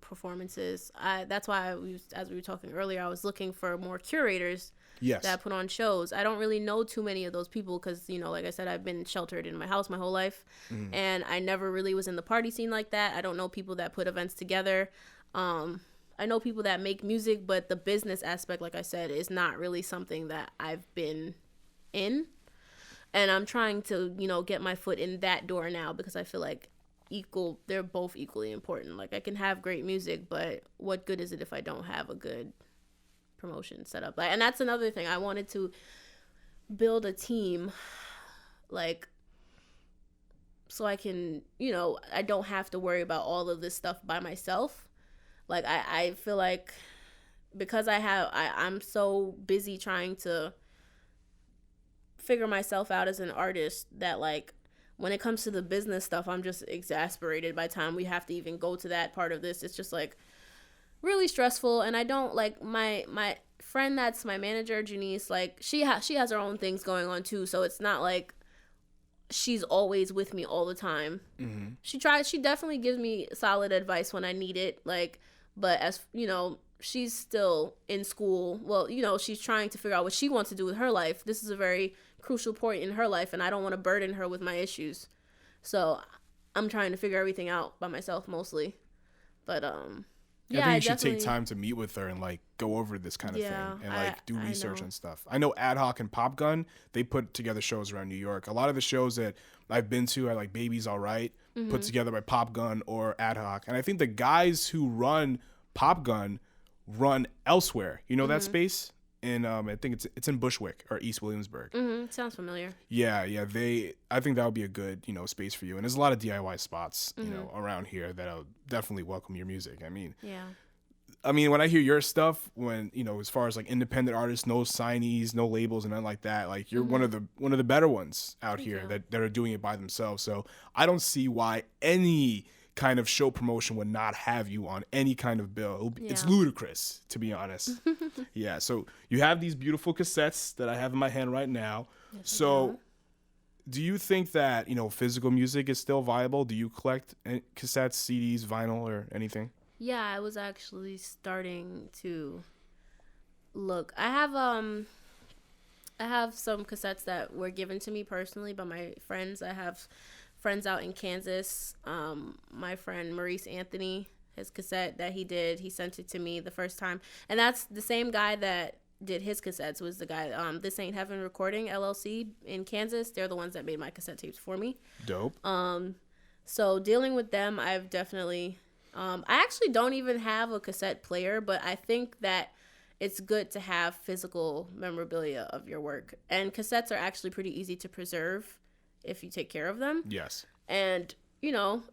performances. That's why as we were talking earlier, I was looking for more curators that put on shows. I don't really know too many of those people because, like I said, I've been sheltered in my house my whole life, and I never really was in the party scene like that. I don't know people that put events together. I know people that make music, but the business aspect, like I said, is not really something that I've been in. And I'm trying to, get my foot in that door now because I feel like they're both equally important. Like, I can have great music, but what good is it if I don't have a good promotion set up? And that's another thing. I wanted to build a team, like, so I can, I don't have to worry about all of this stuff by myself. Like, I feel like because I'm so busy trying to figure myself out as an artist that, like, when it comes to the business stuff, I'm just exasperated by the time we have to even go to that part of this. It's just, like, really stressful. And I don't, like, my friend that's my manager, Janice, like, she has her own things going on, too. So it's not like she's always with me all the time. She definitely gives me solid advice when I need it, like, but as she's still in school. Well, she's trying to figure out what she wants to do with her life. This is a very crucial point in her life, and I don't want to burden her with my issues. So I'm trying to figure everything out by myself mostly. But I think you should take time to meet with her and, like, go over this kind of thing and, like, do research and stuff. I know Ad Hoc and Pop Gun, they put together shows around New York. A lot of the shows that I've been to are, like, Baby's All Right, put together by Pop Gun or Ad Hoc. And I think the guys who run Pop Gun run elsewhere. You know that space? I think it's in Bushwick or East Williamsburg. Sounds familiar. Yeah. I think that would be a good, space for you. And there's a lot of DIY spots, around here that'll definitely welcome your music. I mean, when I hear your stuff, as far as, like, independent artists, no signees, no labels, and nothing like that, like, you're one of the better ones out here that are doing it by themselves. So I don't see why any kind of show promotion would not have you on any kind of bill. It's ludicrous, to be honest. Yeah, so you have these beautiful cassettes that I have in my hand right now. Yes, so do you think that, physical music is still viable? Do you collect cassettes, CDs, vinyl, or anything? Yeah, I was actually starting to look. I have some cassettes that were given to me personally by my friends. I have friends out in Kansas. My friend Maurice Anthony, his cassette that he sent it to me the first time, and that's the same guy that did his cassettes. Was the guy This Ain't Heaven Recording LLC in Kansas. They're the ones that made my cassette tapes for me. Dope. So dealing with them, I've definitely I actually don't even have a cassette player, but I think that it's good to have physical memorabilia of your work, and cassettes are actually pretty easy to preserve if you take care of them. Yes. And,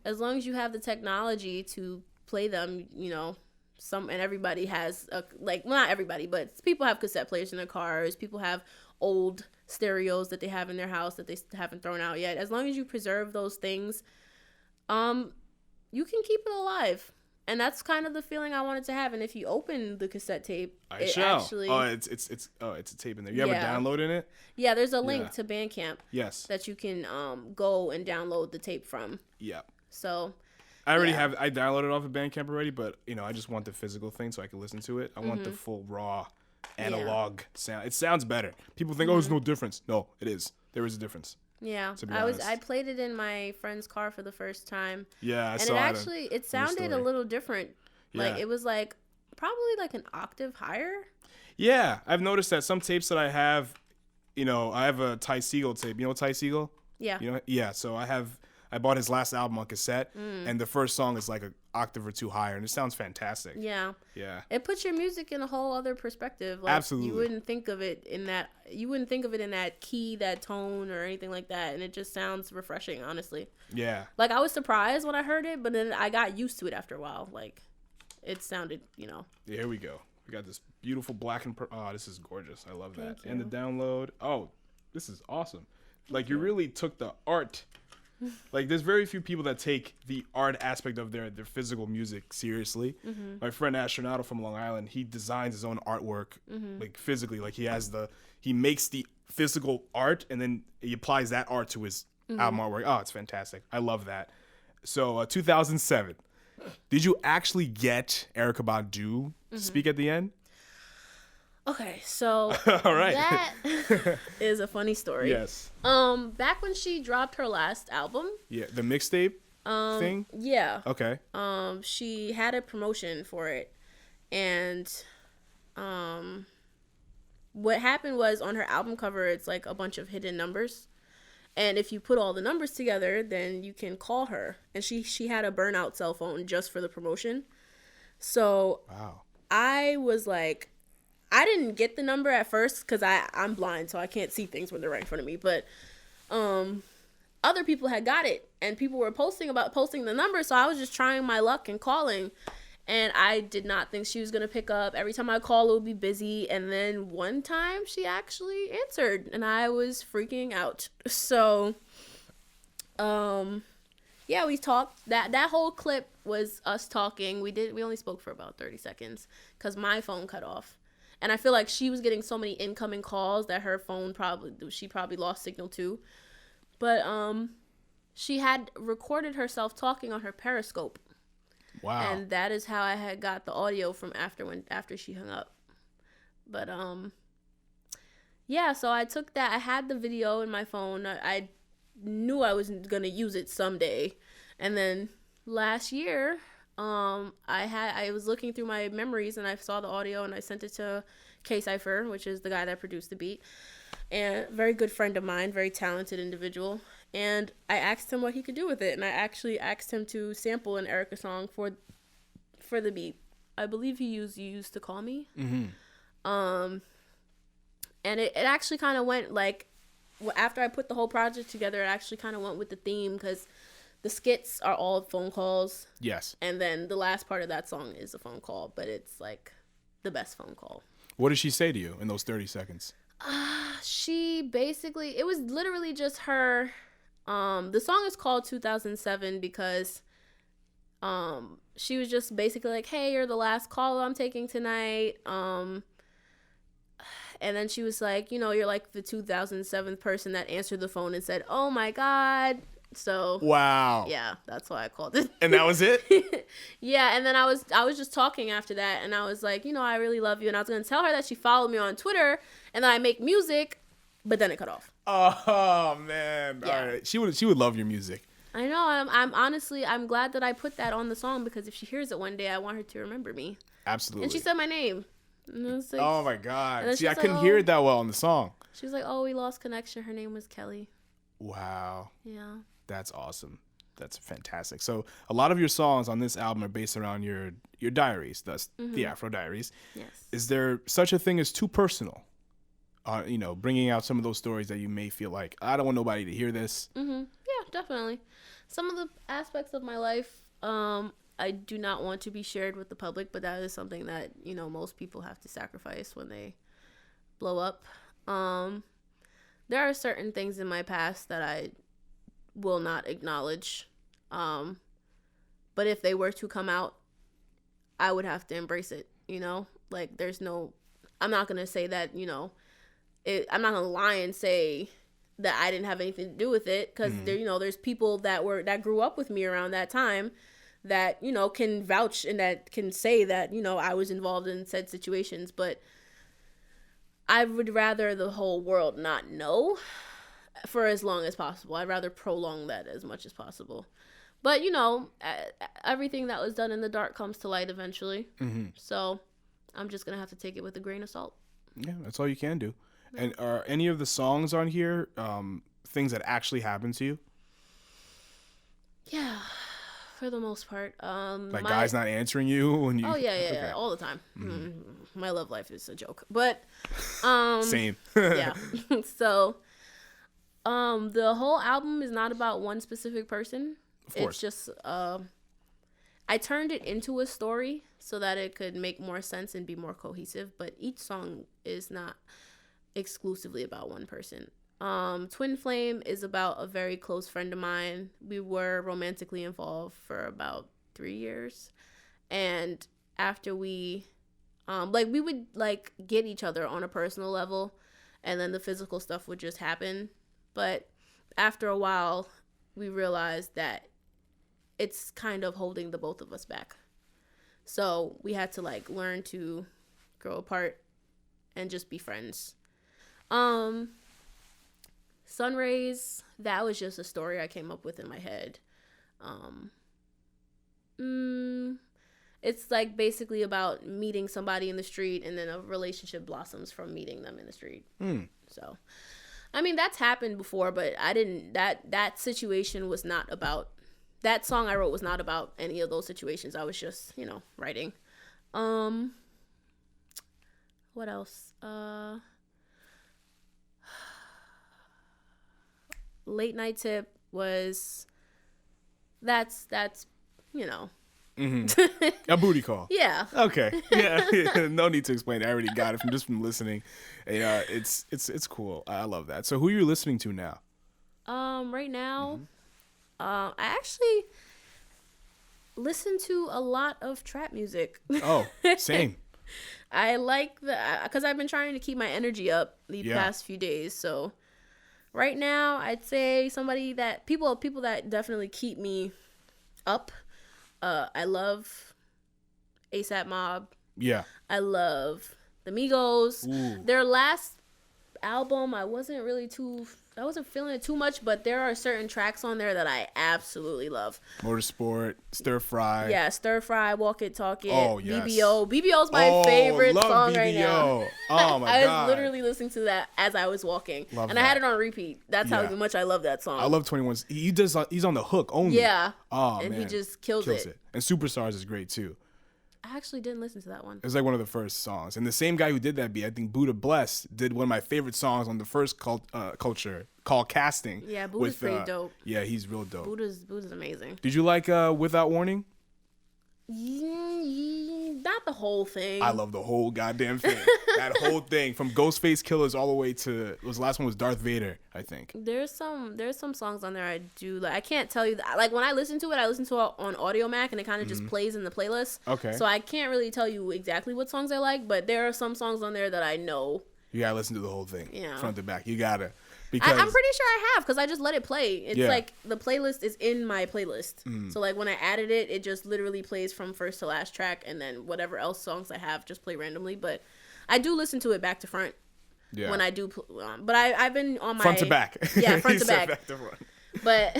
as long as you have the technology to play them, and everybody has, not everybody, but people have cassette players in their cars. People have old stereos that they have in their house that they haven't thrown out yet. As long as you preserve those things, you can keep it alive. And that's kind of the feeling I wanted to have. And if you open the cassette tape, actually... Oh, it's a tape in there. You have a download in it? Yeah, there's a link to Bandcamp. Yes. That you can go and download the tape from. Yeah. So... I downloaded off of Bandcamp already, but, I just want the physical thing so I can listen to it. I want the full raw analog sound. It sounds better. People think, oh, there's no difference. No, it is. There is a difference. Yeah, To be honest. I played it in my friend's car for the first time. Yeah, I and saw it actually it sounded a little different. Like Yeah. it was like probably like an octave higher. Yeah, I've noticed that some tapes that I have, I have a Ty Segall tape. You know Ty Segall? Yeah. Yeah. So I bought his last album on cassette, and the first song is like an octave or two higher, and it sounds fantastic. Yeah. Yeah. It puts your music in a whole other perspective. Like, Absolutely. You wouldn't think of it in that. You wouldn't think of it in that key, that tone, or anything like that, and it just sounds refreshing. Honestly. Yeah. Like I was surprised when I heard it, but then I got used to it after a while. Like, it sounded, Yeah, here we go. We got this beautiful black and oh, this is gorgeous. I love that. Thank you. And the download. Oh, this is awesome. Like you really took the art. Like there's very few people that take the art aspect of their physical music seriously. Mm-hmm. My friend Afr0dite from Long Island, he designs his own artwork like physically. Like he makes the physical art and then he applies that art to his album artwork. Oh, it's fantastic. I love that. So 2007. Did you actually get Erykah Badu speak at the end? Okay, so All right. that is a funny story. Yes. Back when she dropped her last album, Yeah, the mixtape thing? yeah, Okay. she had a promotion for it, and what happened was on her album cover, it's like a bunch of hidden numbers, and if you put all the numbers together, then you can call her. And she had a burnout cell phone just for the promotion, so Wow. I was like, I didn't get the number at first because I'm blind, so I can't see things when they're right in front of me. But other people had got it, and people were posting the number, so I was just trying my luck and calling. And I did not think she was going to pick up. Every time I call, it would be busy. And then one time, she actually answered, and I was freaking out. So, yeah, we talked. That whole clip was us talking. We only spoke for about 30 seconds because my phone cut off. And I feel like she was getting so many incoming calls that her phone she probably lost signal too. But she had recorded herself talking on her Periscope. Wow. And that is how I had got the audio from after she hung up. But yeah, so I took that. I had the video in my phone. I knew I was gonna use it someday. And then last year, I was looking through my memories and I saw the audio and I sent it to K-Cypher, which is the guy that produced the beat, and very good friend of mine, very talented individual. And I asked him what he could do with it, and I actually asked him to sample an Erykah song for the beat. I believe he used to call me. Mm-hmm. And it actually kind of went like, after I put the whole project together, it actually kind of went with the theme because the skits are all phone calls. Yes. And then the last part of that song is a phone call, but it's like the best phone call. What did she say to you in those 30 seconds? She basically, it was literally just her. The song is called 2007 because she was just basically like, hey, you're the last call I'm taking tonight. And then she was like, you're like the 2007th person that answered the phone and said, oh my God. So wow. Yeah, that's why I called it. And that was it? Yeah, and then I was just talking after that, and I was like, I really love you, and I was gonna tell her that she followed me on Twitter and that I make music, but then it cut off. Oh man. Yeah. All right. She would love your music. I know. I'm honestly glad that I put that on the song because if she hears it one day, I want her to remember me. Absolutely. And she said my name. And I was like, oh my God. See, I like, couldn't hear it that well on the song. She was like, oh, we lost connection. Her name was Kelly. Wow. Yeah. That's awesome. That's fantastic. So a lot of your songs on this album are based around your diaries, thus the Afro Diaries. Yes. Is there such a thing as too personal? Bringing out some of those stories that you may feel like, I don't want nobody to hear this. Mm-hmm. Yeah, definitely. Some of the aspects of my life, I do not want to be shared with the public, but that is something that, most people have to sacrifice when they blow up. There are certain things in my past that I will not acknowledge. But if they were to come out, I would have to embrace it, Like, I'm not going to say that, I'm not going to lie and say that I didn't have anything to do with it, because there's people that grew up with me around that time that, can vouch and that can say that, I was involved in said situations. But I would rather the whole world not know for as long as possible. I'd rather prolong that as much as possible. But, everything that was done in the dark comes to light eventually. Mm-hmm. So I'm just going to have to take it with a grain of salt. Yeah, that's all you can do. Yeah. And are any of the songs on here things that actually happened to you? Yeah, for the most part. Guys not answering you when you... Oh, yeah, all the time. Mm-hmm. My love life is a joke. But... Same. Yeah. So, the whole album is not about one specific person. Of course. It's just... I turned it into a story so that it could make more sense and be more cohesive. But each song is not exclusively about one person. Twin Flame is about a very close friend of mine. We were romantically involved for about 3 years. And after we, we would, get each other on a personal level. And then the physical stuff would just happen. But after a while, we realized that it's kind of holding the both of us back. So we had to, learn to grow apart and just be friends. Sunrays, that was just a story I came up with in my head. It's basically about meeting somebody in the street and then a relationship blossoms from meeting them in the street. So, I mean, that's happened before, but that situation was not about, that song I wrote was not about any of those situations. I was just, writing. What else? Late Night Tip was, that's mm-hmm. A booty call. Yeah. Okay. Yeah. No need to explain. I already got it from listening. It's cool. I love that. So who are you listening to now? Right now, I actually listen to a lot of trap music. Oh, same. I like because I've been trying to keep my energy up the past few days. So right now, I'd say people that definitely keep me up. I love ASAP Mob. Yeah. I love the Migos. Ooh. Their last album, I wasn't feeling it too much, but there are certain tracks on there that I absolutely love. Motorsport, Stir Fry. Yeah, Stir Fry, Walk It, Talk It. Oh, yes. BBO. BBO's my favorite song BBO. right now. Oh, my I God. was literally listening to that as I was walking. Love and that. I had it on repeat. That's how much I love that song. I love 21. He's on the hook only. Yeah. Oh, and man. he just kills it. And Superstars is great, too. I actually didn't listen to that one. It was one of the first songs. And the same guy who did that beat, I think Buddha Bless, did one of my favorite songs on the first culture called Casting. Yeah, Buddha's pretty dope. Yeah, he's real dope. Buddha's amazing. Did you like Without Warning? Not the whole thing. I love the whole goddamn thing. That whole thing from Ghostface Killers all the way to the last one was Darth Vader, I think. There's some songs on there I do like. I can't tell you that. Like when I listen to it on Audio Mac and it kind of just plays in the playlist. Okay. So I can't really tell you exactly what songs I like, but there are some songs on there that I know. You gotta listen to the whole thing, front to back. You gotta. Because I'm pretty sure I have, because I just let it play. It's the playlist is in my playlist. So when I added it, it just literally plays from first to last track, and then whatever else songs I have just play randomly. But I do listen to it back to front when I do. But I've been on my front to back. Yeah, front to back. Back to front. But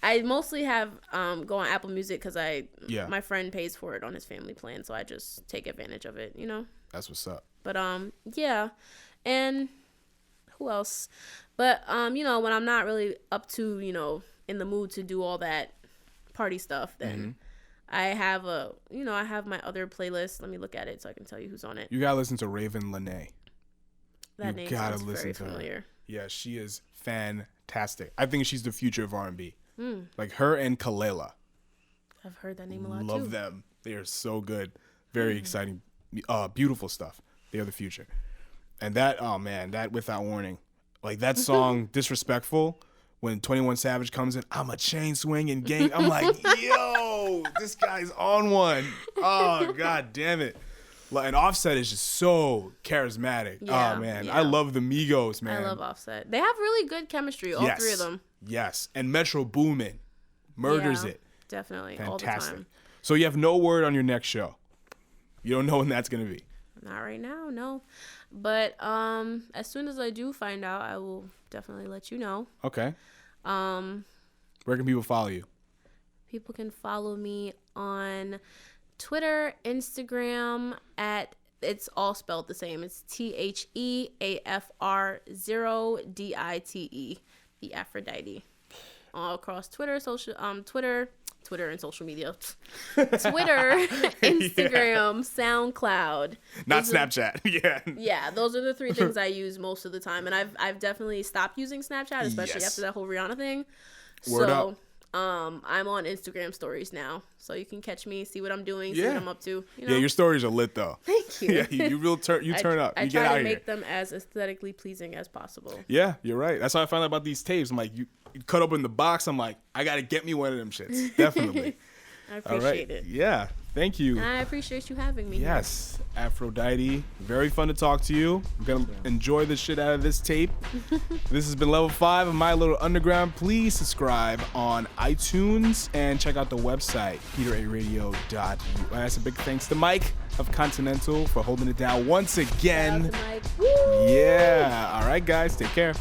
I mostly have go on Apple Music because my friend pays for it on his family plan, so I just take advantage of it. That's what's up. But and. Who else? But when I'm not really up to in the mood to do all that party stuff, then I have I have my other playlist. Let me look at it so I can tell you who's on it. You gotta listen to Raven Lene. That name sounds very familiar. Yeah, she is fantastic. I think she's the future of R&B. Like her and Kalela. I've heard that name a lot too. Love them. They are so good. Very exciting, beautiful stuff. They are the future. And that Without Warning, like that song Disrespectful, when 21 Savage comes in, I'm a chain swinging gang. I'm like, yo, this guy's on one. Oh, God damn it. And Offset is just so charismatic. Yeah, oh, man. yeah. I love the Migos, man. I love Offset. They have really good chemistry, all three of them. Yes. And Metro Boomin murders it. Definitely. Fantastic. All the time. So you have no word on your next show. You don't know when that's going to be. Not right now, no. But as soon as I do find out, I will definitely let you know. Okay. Where can people follow you? People can follow me on Twitter, Instagram it's all spelled the same. It's TheAfr0dite, the Afr0dite. All across Twitter, Twitter and social media. Twitter, Instagram, SoundCloud. Not Snapchat. Yeah, those are the three things I use most of the time. And I've definitely stopped using Snapchat, especially after that whole Rihanna thing. Word up. I'm on Instagram stories now, so you can catch me, see what I'm doing, see what I'm up to. You know? Yeah, your stories are lit though. Thank you. Yeah, you turn up. I you try get out to make here. them as aesthetically pleasing as possible. Yeah, you're right. That's how I found out about these tapes. I'm like, you cut open the box. I'm like, I gotta get me one of them shits. Definitely. I appreciate it. Yeah, thank you. I appreciate you having me. Yes, Afr0dite. Very fun to talk to you. I'm gonna enjoy the shit out of this tape. This has been Level 5 of My Little Underground. Please subscribe on iTunes and check out the website, peteraradio.us. A big thanks to Mike of Continental for holding it down once again. Shout out to Mike. Woo! Yeah. All right, guys. Take care.